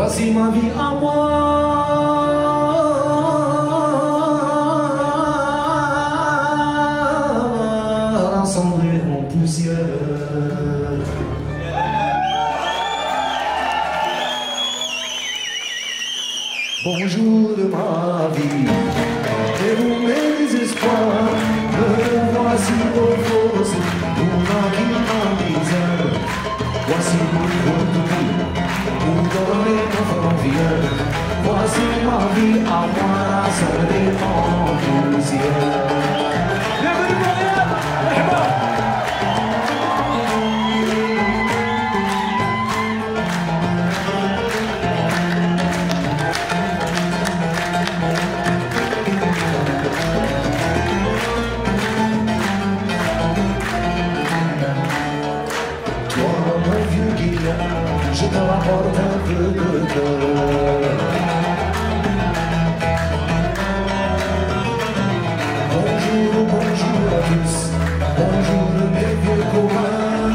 Voici ma vie à moi. Rassemblée en poussière. Bonjour de ma vie, et vous mes espoirs, me voici au fossé, vous qui ma misère. Voici mon point de vie, vous donnez mon envie. Voici ma vie à moi, rassemblée en poussière. Bienvenue Montréal, je te rapporte un peu de cœur. Bonjour, bonjour à tous, bonjour mes vieux copains.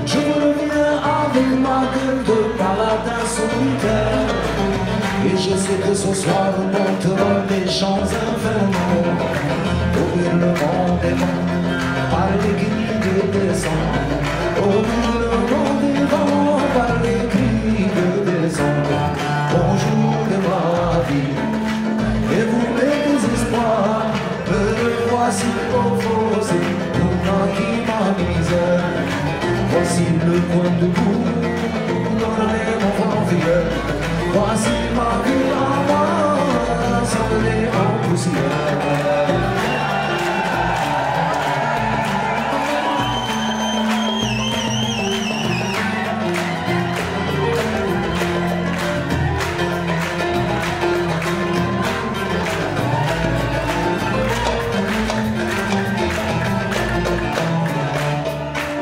Je reviens avec ma gueule de paladin solitaire. Et je sais que ce soir nous monterons des chants infernaux. Au hurlement des vents, par les cris des sons. Au hurlement des vents, par les cris des ondes. Bonjour de ma vie, et vous mes désespoirs, me voici au fossé, pour moi qui ma misère. Voici le coin de boue, donnez mon envie. Voici ma vie à moi, rassemblée en poussière.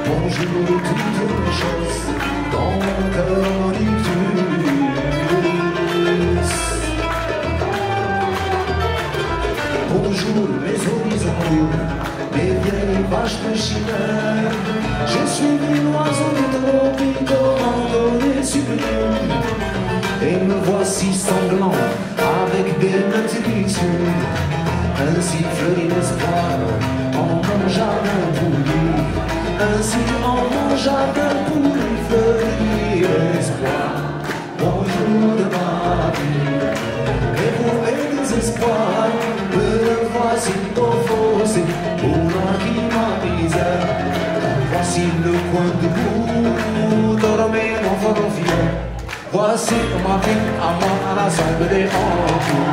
Bonjour toutes les choses dans mon cœur ictus. Bonjour mes horizons, mes vieilles vaches de chimère. Je suis une oiseau des tropiques randonnée sublime. Et me voici sanglant avec des mains délicieuses. Ainsi fleurit l'espoir en mon jardin pourri. Ainsi en mon jardin pourri fleurit l'espoir. Bonjour de ma vie, et vous mes désespoirs, me voici au fossé, pour moi qui ma misère. Voici le coin de boue, dormez mon fort fier. Voici ma vie à moi, rassemblée en tout.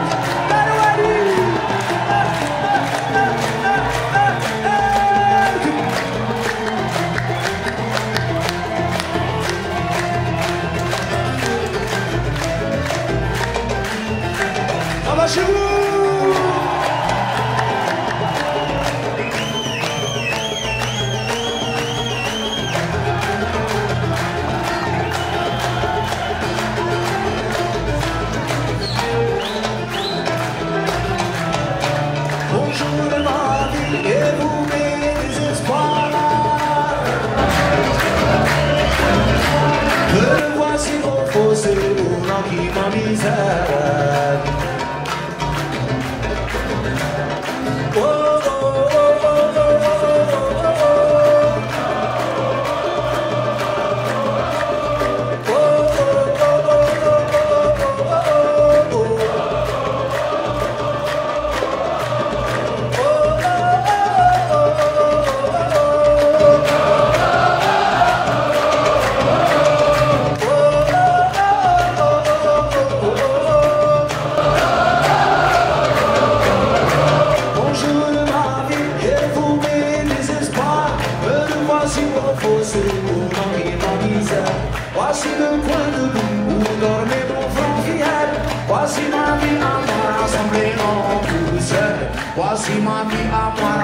Chez vous. Bonjour de ma vie et vous mes désespoirs. Me voici au fossé, pour qui ma misère. Voici le coin de boue où dormait mon front fier. Voici ma vie à moi, rassemblée en poussière. Voici ma vie à moi,